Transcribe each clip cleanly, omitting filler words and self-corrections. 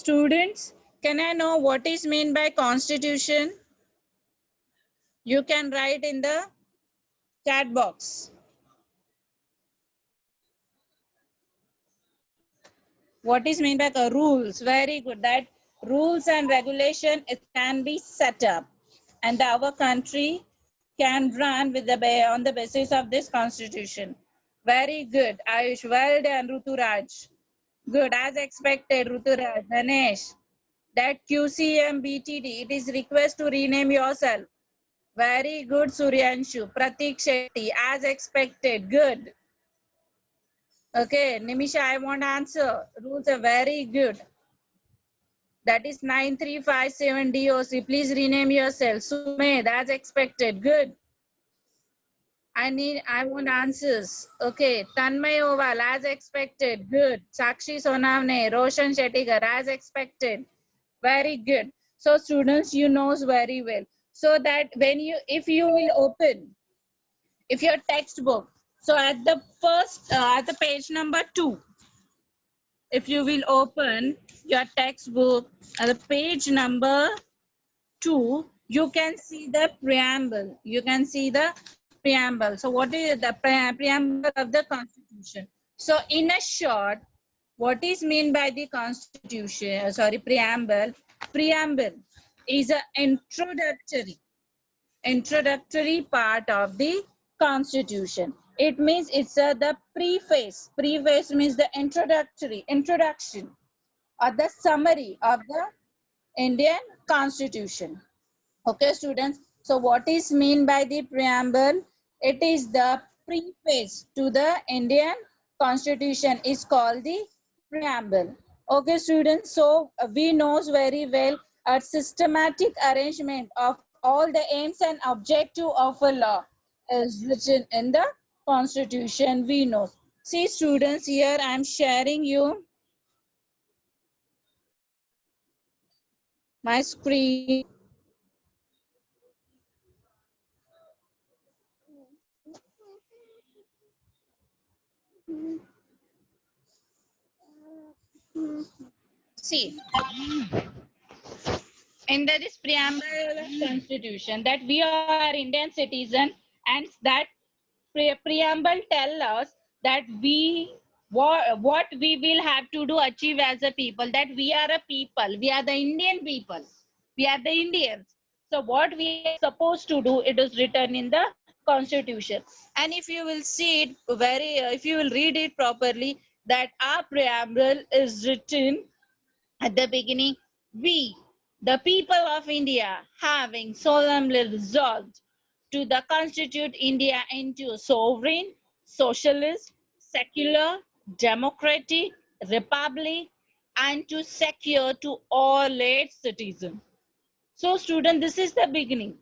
Students, can I know what is meant by constitution? You can write in the chat box. What is meant by rules? Very good. That rules and regulation, it can be set up, and our country can run with on the basis of this constitution. Very good, Ayush. Well done, Ruturaj. Good, as expected, Ruturaj. Ganesh, that QCM BTD, it is request to rename yourself. Very good, Suryanshu. Pratik Shetty, as expected. Good. Okay, Nimisha, I want answer. Rules are very good. That is 9357 DOC. Please rename yourself. Sumed, as expected. Good. I want answers. Okay. Tanmay Oval, as expected. Good. Sakshi Sonavne, Roshan Shettigar, as expected. Very good. So students, you knows very well. So that when you, if you will open, if your textbook, so at the first, at the page number 2, if you will open your textbook at the page number 2, you can see the preamble. You can see the preamble. So what is the preamble of the Constitution? So in a short, what is meant by the Constitution? Sorry, preamble. Preamble is an introductory part of the Constitution. It means it's the preface. Preface means the introduction or the summary of the Indian Constitution. Okay, students. So what is mean by the preamble? It is the preface to the Indian Constitution is called the preamble. Okay, students. So we knows very well a systematic arrangement of all the aims and objective of a law is written in the Constitution. We know. See, students, here I am sharing you my screen. See, in this preamble of Constitution that we are Indian citizen, and that preamble tell us that what we will have to do achieve as a people, that we are a people, we are the Indian people, we are the Indians. So what we are supposed to do, it is written in the Constitution. And if you will see it very, if you will read it properly, that our preamble is written at the beginning, we, the people of India, having solemnly resolved to the constitute India into a sovereign, socialist, secular, democratic republic, and to secure to all its citizens. So, student, this is the beginning.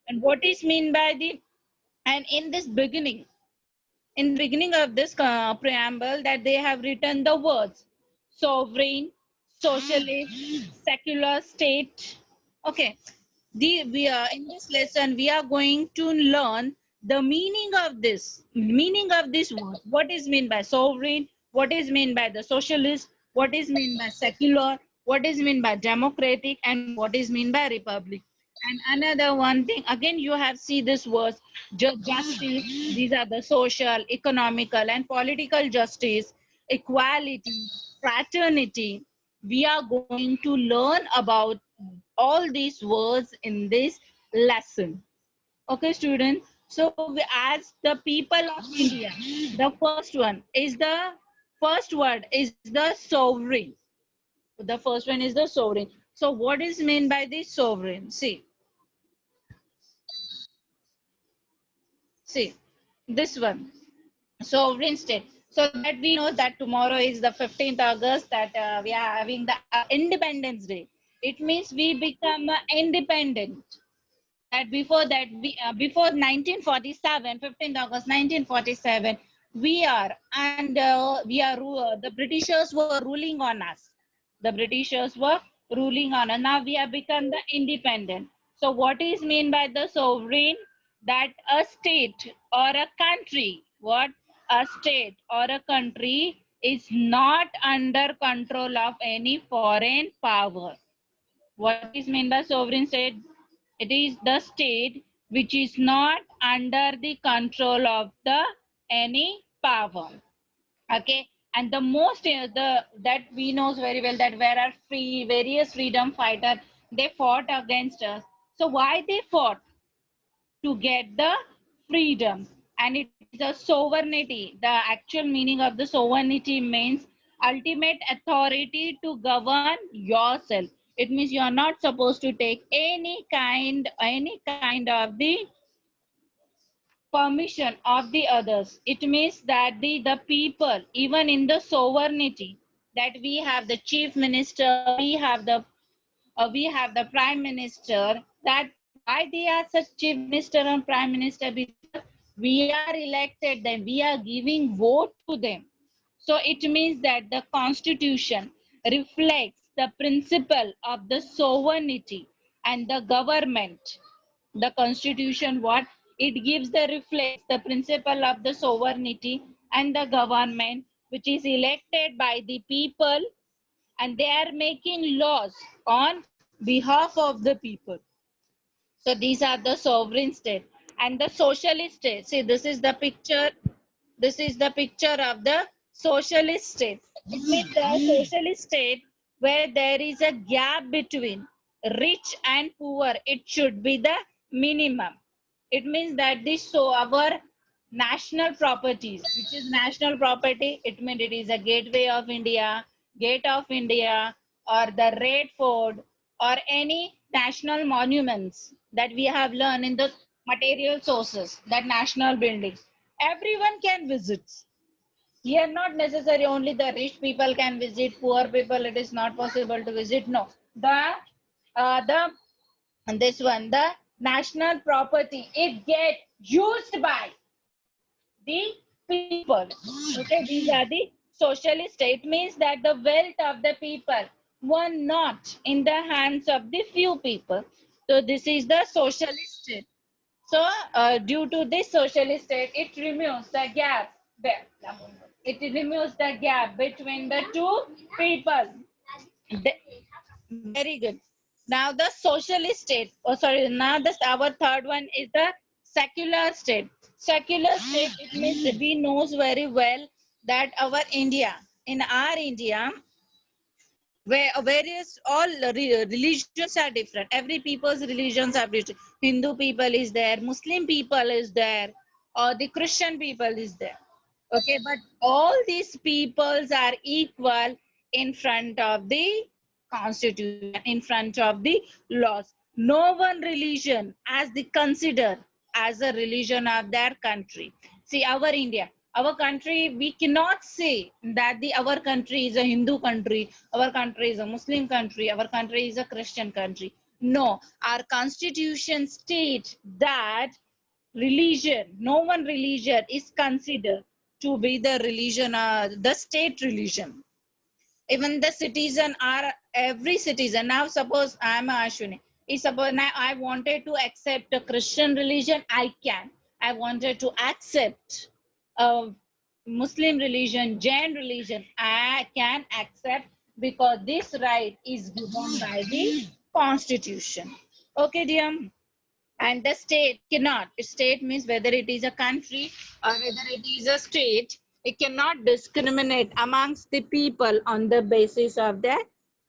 And what is mean by the, and in this beginning, in the beginning of this preamble, that they have written the words sovereign, socialist, secular state. Okay, we are in this lesson we are going to learn the meaning of this word. What is meant by sovereign, what is meant by the socialist, what is meant by secular, what is meant by democratic, and what is meant by republic. And another one thing, again, you have see this words justice. These are the social, economical, and political justice, equality, fraternity. We are going to learn about all these words in this lesson. Okay, students. So as the people of India, the first word is the sovereign. The first one is the sovereign. So what is meant by the sovereign? See, this one, sovereign state. So that we know that tomorrow is the 15th August, that we are having the Independence Day. It means we become independent. That before 1947, 15th August 1947, we are, and the Britishers were ruling on us. The Britishers were ruling on us. Now we have become the independent. So what is mean by the sovereign? That a state or a country, what? A state or a country is not under control of any foreign power. What is meant by sovereign state? It is the state which is not under the control of the any power. Okay, and the most the that we knows very well that where are free various freedom fighter, they fought against us. So why they fought? To get the freedom, and it is a sovereignty. The actual meaning of the sovereignty means ultimate authority to govern yourself. It means you are not supposed to take any kind of the permission of the others. It means that the people, even in the sovereignty, that we have the chief minister, we have the prime minister. That why they are such chief minister and prime minister? Because we are elected them, we are giving vote to them. So it means that the constitution reflects the principle of the sovereignty and the government. The constitution, what it gives, the reflects the principle of the sovereignty and the government, which is elected by the people, and they are making laws on behalf of the people. So these are the sovereign state. And the socialist state, see, this is the picture, this is the picture of the socialist state. It means the socialist state where there is a gap between rich and poor, it should be the minimum. It means that this, so our national properties, which is national property, it means it is a gateway of India, gate of India, or the Red Fort, or any national monuments that we have learned in the material sources, that national buildings. Everyone can visit. Here, not necessary only the rich people can visit, poor people it is not possible to visit. No, the this one, the national property, it get used by the people. Okay, these are the socialist state. Means that the wealth of the people were not in the hands of the few people. So this is the socialist state. So due to this socialist state, it removes the gap. It removes the gap between the two people. Very good. Now the socialist state. Oh, sorry. Now this our third one is the secular state. Secular state. It means we knows very well that our India, in our India, where various all religions are different. Every people's religions are different. Hindu people is there, Muslim people is there, or the Christian people is there. Okay, but all these peoples are equal in front of the constitution, in front of the laws. No one religion as they consider as a religion of their country. See, our India, our country, we cannot say that our country is a Hindu country, our country is a Muslim country, our country is a Christian country. No, our constitution states that religion, no one religion is considered to be the religion, the state religion. Even the citizen are every citizen. Now suppose I am a Ashwini. If suppose now I wanted to accept a Christian religion, I can. I wanted to accept a Muslim religion, Jain religion, I can accept, because this right is given by the constitution. Okay, dear. And the state cannot, state means whether it is a country or whether it is a state, it cannot discriminate amongst the people on the basis of their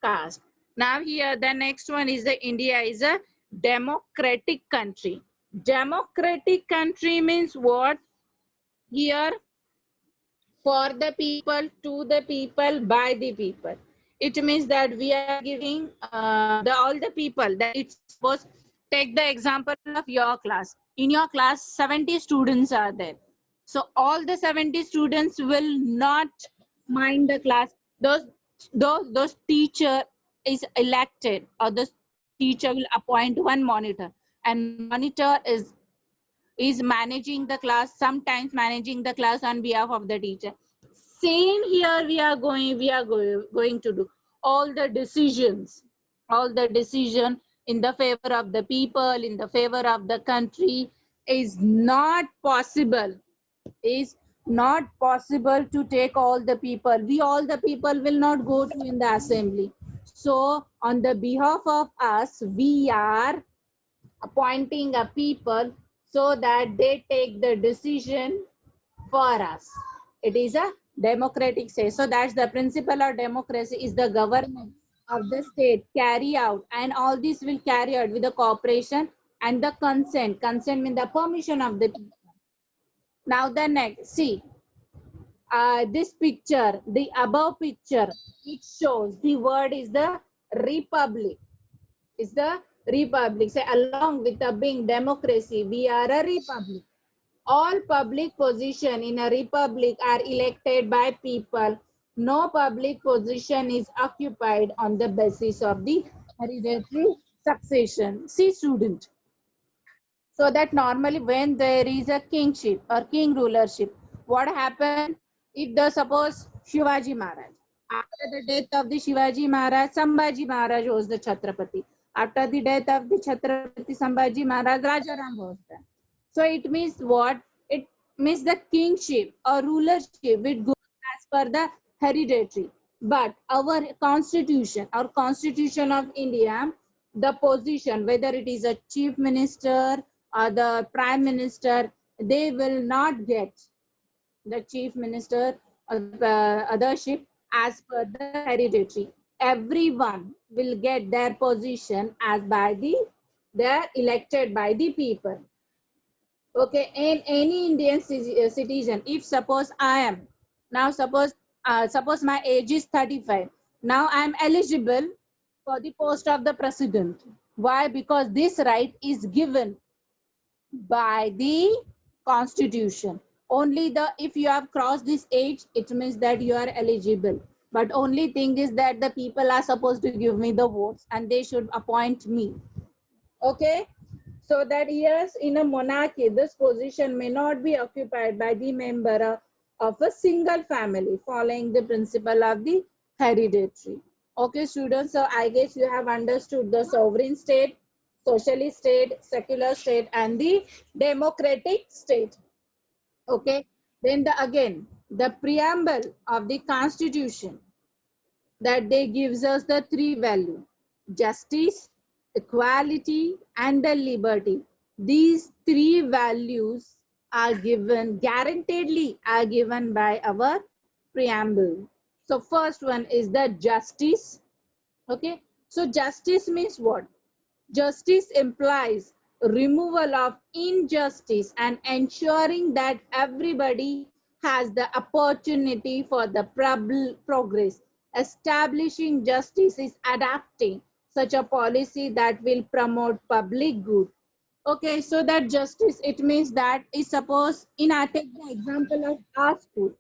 caste. Now here the next one is the India is a democratic country. Democratic country means what? Here, for the people, to the people, by the people. It means that we are giving the all the people, that it's suppose, take the example of your class. In your class 70 students are there, so all the 70 students will not mind the class. Those teacher is elected, or the teacher will appoint one monitor, and monitor is managing the class, sometimes managing the class on behalf of the teacher. Same here, we are going to do all the decision in the favor of the people, in the favor of the country, is not possible, is not possible to take all the people. We all the people will not go to in the assembly. So on the behalf of us, we are appointing a people so that they take the decision for us. It is a democratic state. So that's the principle of democracy is the government of the state carry out, and all this will carry out with the cooperation and the consent. Consent means the permission of the people. Now the next, see, this picture, the above picture, it shows the word is the republic. Is the republic. Say along with the being democracy, we are a republic. All public position in a republic are elected by people. No public position is occupied on the basis of the hereditary succession. See student. So that normally when there is a kingship or king rulership, what happened if the suppose Shivaji Maharaj, after the death of the Shivaji Maharaj, Sambhaji Maharaj was the Chhatrapati. After the death of the Chhatrapati Sambhaji Maharaj, Rajaram was there. So it means what? It means the kingship or rulership which goes as per the hereditary. But our constitution, our constitution of India, the position, whether it is a chief minister or the prime minister, they will not get the chief minister or the othership as per the hereditary. Everyone will get their position as by the they are elected by the people. Okay, and any Indian citizen, if suppose I am now suppose my age is 35, now I am eligible for the post of the president. Why? Because this right is given by the constitution. Only the if you have crossed this age, it means that you are eligible. But only thing is that the people are supposed to give me the votes and they should appoint me. Okay, so that yes, in a monarchy, this position may not be occupied by the member of a single family, following the principle of the hereditary. Okay, students, so I guess you have understood the sovereign state, socialist state, secular state, and the democratic state. Okay, then again, the preamble of the constitution that they gives us the three value: justice, equality, and the liberty. These three values are given, guaranteedly are given by our preamble. So first one is the justice. Okay, so justice means what? Justice implies removal of injustice and ensuring that everybody has the opportunity for the progress. Establishing justice is adapting such a policy that will promote public good. Okay, so that justice, it means that is suppose in I take the example of our school.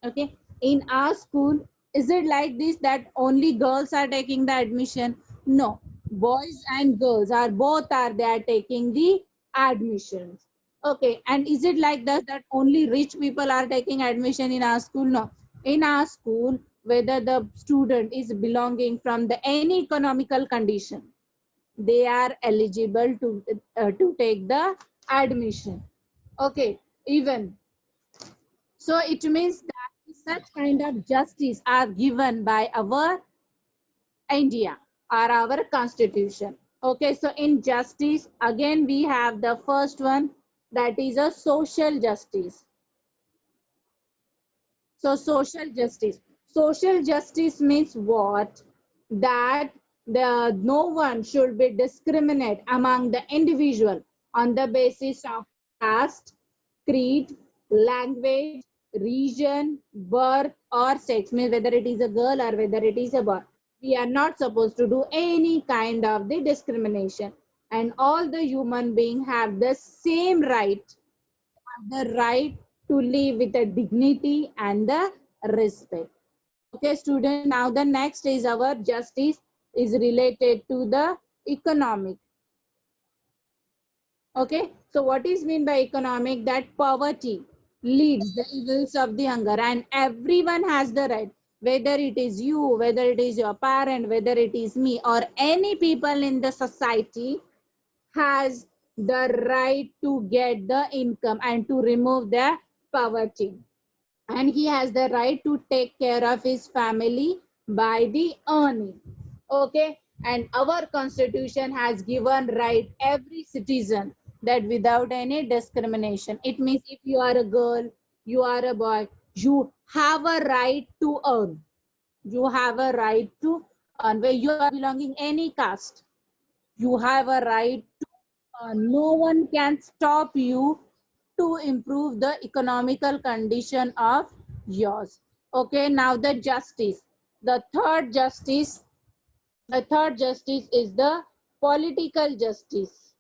Okay, in our school, is it like this that only girls are taking the admission? No, boys and girls are both are they are taking the admissions. Okay, and is it like that only rich people are taking admission in our school? No, in our school, whether the student is belonging from the any economical condition, they are eligible to take the admission. Okay, even so, it means that such kind of justice are given by our India or our constitution. Okay, so in justice, again we have the first one, that is a social justice. So social justice. Social justice means what? That the no one should be discriminate among the individual on the basis of caste, creed, language, region, birth, or sex. Means whether it is a girl or whether it is a boy. We are not supposed to do any kind of the discrimination. And all the human beings have the same right, the right to live with the dignity and the respect. Okay, student, now the next is our justice is related to the economic. Okay, so what is mean by economic? That poverty leads the evils of the hunger, and everyone has the right, whether it is you, whether it is your parent, whether it is me, or any people in the society has the right to get the income and to remove the poverty. and he has the right to take care of his family by the earning. Okay, and our constitution has given right every citizen that without any discrimination. It means if you are a girl, you are a boy, you have a right to earn. You have a right to earn. Where you are belonging any caste, you have a right to earn. No one can stop you to improve the economical condition of yours. Okay, now the justice. The third justice, the third justice is the political justice.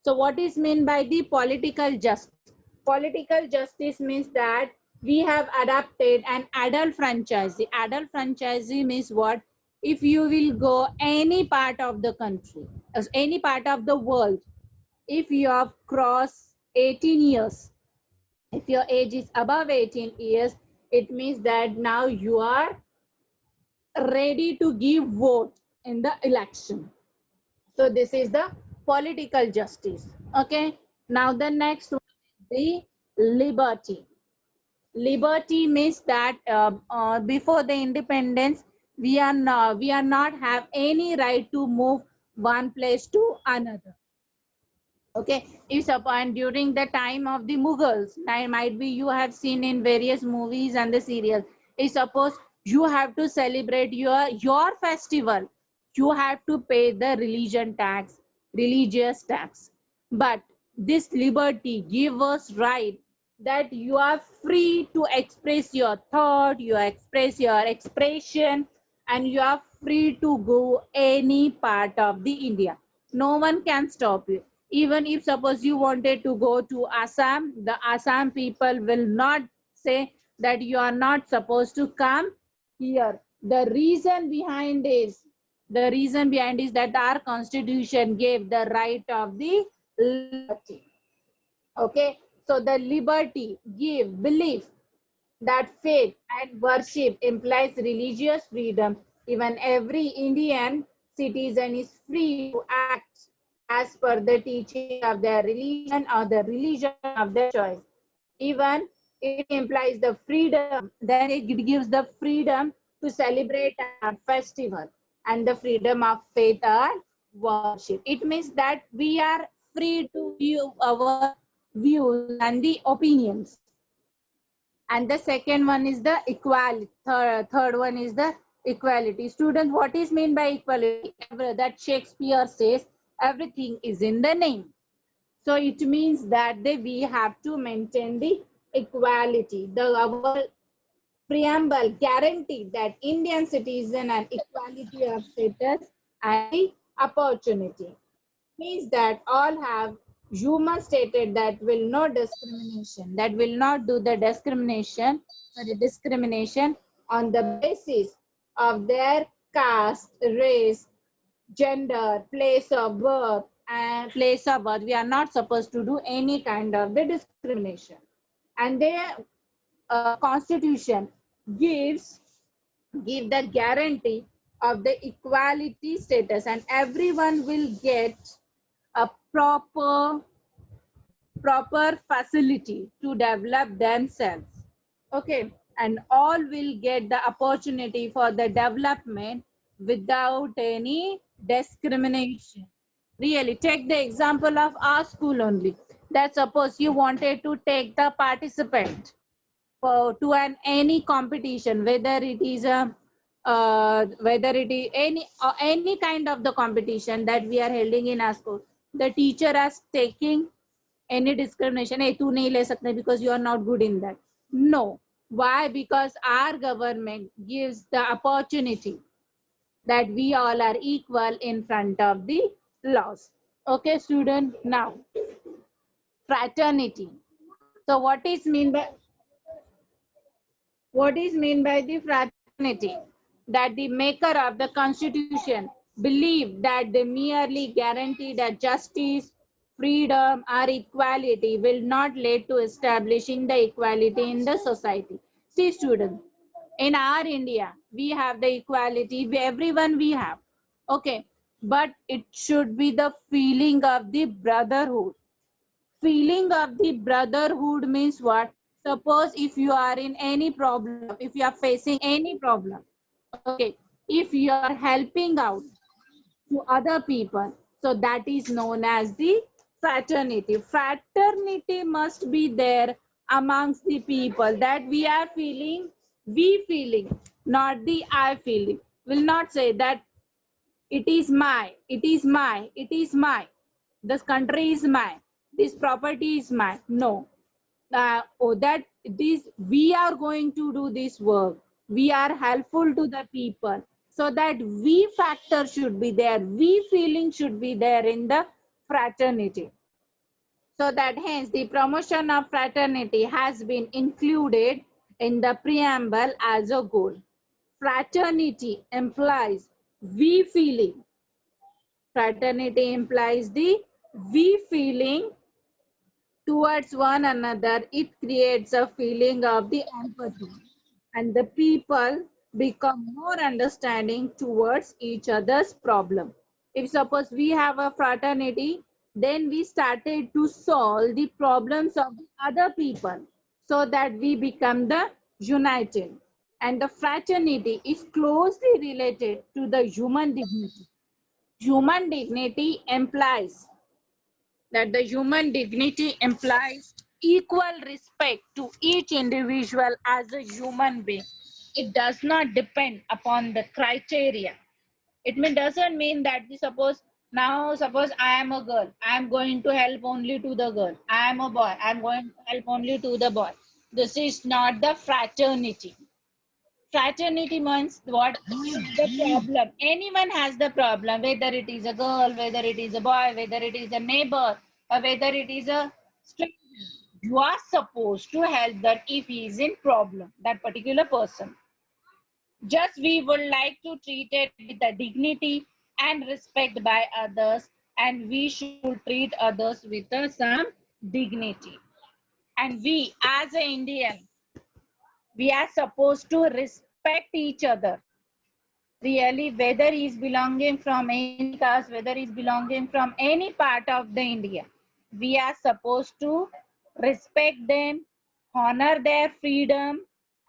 So what is meant by the political justice? Political justice means that we have adapted an adult franchise. The adult franchise means what? If you will go any part of the country, as any part of the world, if you have crossed 18 years, if your age is above 18 years, it means that now you are ready to give vote in the election. So this is the political justice. Okay. Now the next one is the liberty. Liberty means that before the independence, we are not have any right to move one place to another. Okay, if upon during the time of the Mughals, might be you have seen in various movies and the serials. If suppose you have to celebrate your festival, you have to pay the religion tax, religious tax. But this liberty gives us right that you are free to express your thought, you express your expression, and you are free to go any part of the India. No one can stop you. Even if suppose you wanted to go to Assam, the Assam people will not say that you are not supposed to come here. The reason behind is that our constitution gave the right of the liberty. Okay, so the liberty give belief that faith and worship implies religious freedom. Even every Indian citizen is free to act as per the teaching of their religion or the religion of their choice. Even it implies the freedom, then it gives the freedom to celebrate our festival and the freedom of faith and worship. It means that we are free to view our views and the opinions. And the second one is the equality. Third one is the equality. Students, what is meant by equality? That Shakespeare says everything is in the name. So it means that we have to maintain the equality. Our preamble guaranteed that Indian citizen and equality of status and the opportunity. Means that all have human stated that will no discrimination, that will not do the discrimination on the basis of their caste, race, gender, place of birth, and place of birth. We are not supposed to do any kind of the discrimination. And their constitution gives give the guarantee of the equality status, and everyone will get a proper facility to develop themselves. Okay, and all will get the opportunity for the development without any discrimination. Really, take the example of our school only. That suppose you wanted to take the participant to any competition, whether it is any kind of the competition that we are holding in our school. The teacher is taking any discrimination. Hey, tu nahi le sakte because you are not good in that. No. Why? Because our government gives the opportunity that we all are equal in front of the laws. Okay, student. Now, fraternity. So, what is mean by the fraternity? That the maker of the constitution believed that they merely guarantee that justice, freedom, or equality will not lead to establishing the equality in the society. See, students, in our India, we have the equality, everyone we have. Okay, but it should be the feeling of the brotherhood. Feeling of the brotherhood means what? Suppose if you are in any problem, if you are facing any problem, okay, if you are helping out to other people, so that is known as the fraternity. Fraternity must be there amongst the people, that we are feeling, we feeling, not the I feeling. Will not say that it is my, it is my, it is my, this country is mine, this property is mine. No, that this we are going to do this work, we are helpful to the people, so that we factor should be there, we feeling should be there in the fraternity. So that hence the promotion of fraternity has been included in the preamble as a goal. Fraternity implies we feeling, fraternity implies the we feeling towards one another. It creates a feeling of the empathy, and the people become more understanding towards each other's problem. If suppose we have a fraternity, then we started to solve the problems of the other people, so that we become the united. And the fraternity is closely related to the human dignity. Human dignity implies that the human dignity implies equal respect to each individual as a human being. It does not depend upon the criteria. Doesn't mean that we suppose I am a girl, I am going to help only to the girl. I am a boy, I am going to help only to the boy. This is not the fraternity. Fraternity means what? The problem. Anyone has the problem, whether it is a girl, whether it is a boy, whether it is a neighbor, or whether it is a stranger. You are supposed to help that if he is in problem, that particular person. Just we would like to treat it with the dignity and respect by others, and we should treat others with some dignity. And we, as an Indian, we are supposed to respect each other. Really, whether he's belonging from any caste, whether he's belonging from any part of the India, we are supposed to respect them, honor their freedom,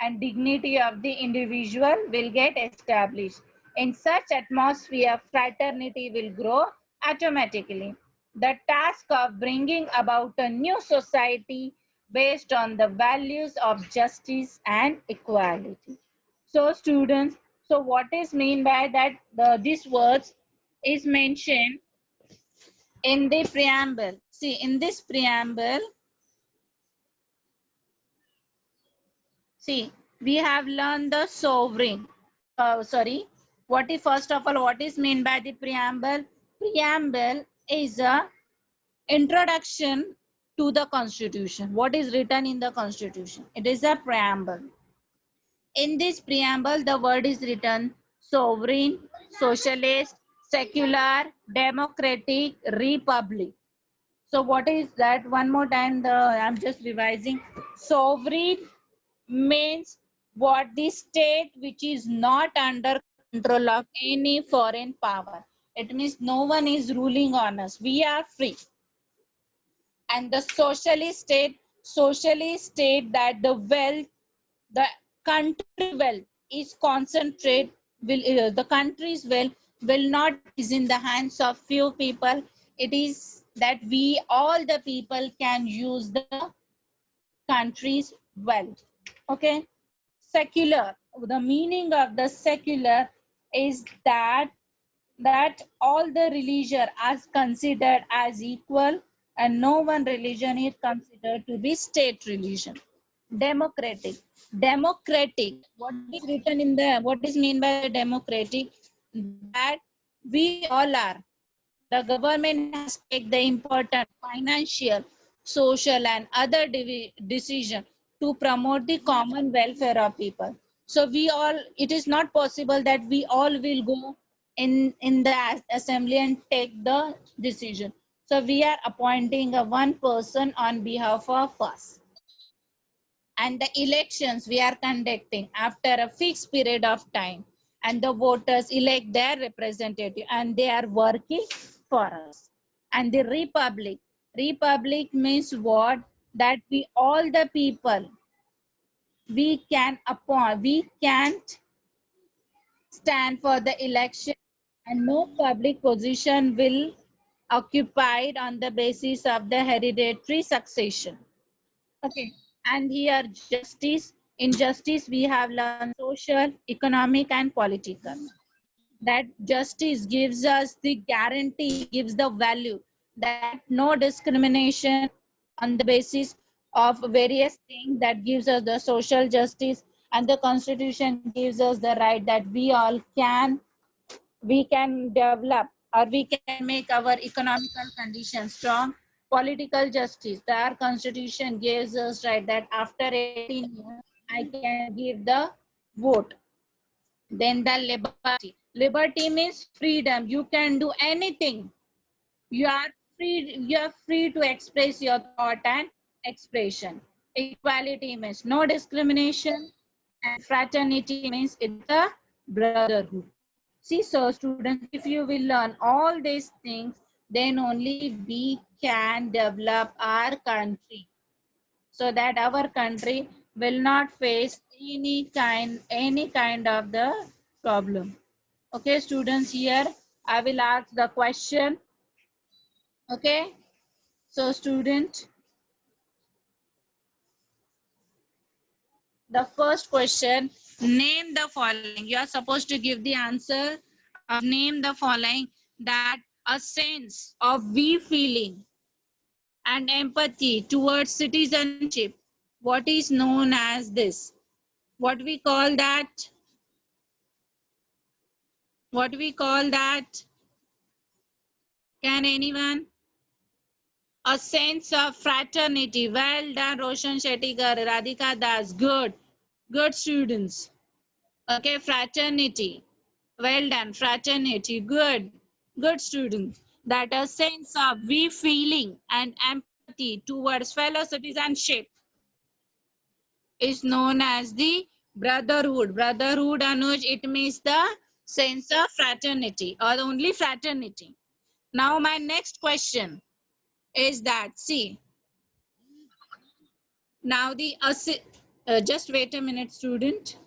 and dignity of the individual will get established. In such atmosphere, fraternity will grow automatically. The task of bringing about a new society based on the values of justice and equality. So students, so what is mean by that? These words is mentioned in the preamble. See, in this preamble, see, we have learned the sovereign. Sorry, what is first of all, what is mean by the preamble? Preamble is a introduction to the constitution. What is written in the constitution? It is a preamble. In this preamble, the word is written sovereign, socialist, secular, democratic, republic. So what is that? One more time, I'm just revising. Sovereign means what? The state which is not under control of any foreign power. It means no one is ruling on us. We are free. And the socialist state that the wealth, the country wealth is concentrate, will the country's wealth will not is in the hands of few people. It is that we all the people can use the country's wealth. Okay. Secular, the meaning of the secular is that all the religion are considered as equal, and no one religion is considered to be state religion. Democratic, what is written in the, what is mean by democratic? That we all are, the government has take the important financial, social and other decision to promote the common welfare of people. So we all, it is not possible that we all will go in the assembly and take the decision. So we are appointing a one person on behalf of us. And the elections we are conducting after a fixed period of time, and the voters elect their representative and they are working for us. And the republic means what? That we all the people we can appoint, we can't stand for the election, and no public position will occupied on the basis of the hereditary succession. Okay, and here justice. In justice, we have learned social, economic, and political. That justice gives us the guarantee, gives the value that no discrimination on the basis of various things, that gives us the social justice, and the constitution gives us the right that we can develop, or we can make our economical conditions strong. Political justice, our constitution gives us right that after 18 years I can give the vote. Then the liberty. Liberty means freedom. You can do anything. You are free. You are free to express your thought and expression. Equality means no discrimination, and fraternity means it's a brotherhood. See, so students, if you will learn all these things, then only we can develop our country, so that our country will not face any kind of the problem. Okay, students, here I will ask the question. Okay, so student, the first question, name the following. You are supposed to give the answer of name the following, that a sense of we feeling and empathy towards citizenship. What is known as this? What we call that? What we call that? Can anyone? A sense of fraternity. Well done, Roshan Shettikar, Radhika Das. Good. Good students. Okay, fraternity. Well done, fraternity. Good. Good students. That a sense of we feeling and empathy towards fellow citizenship is known as the brotherhood. Brotherhood, Anuj, it means the sense of fraternity or only fraternity. Now, my next question is that, see, now the just wait a minute, student.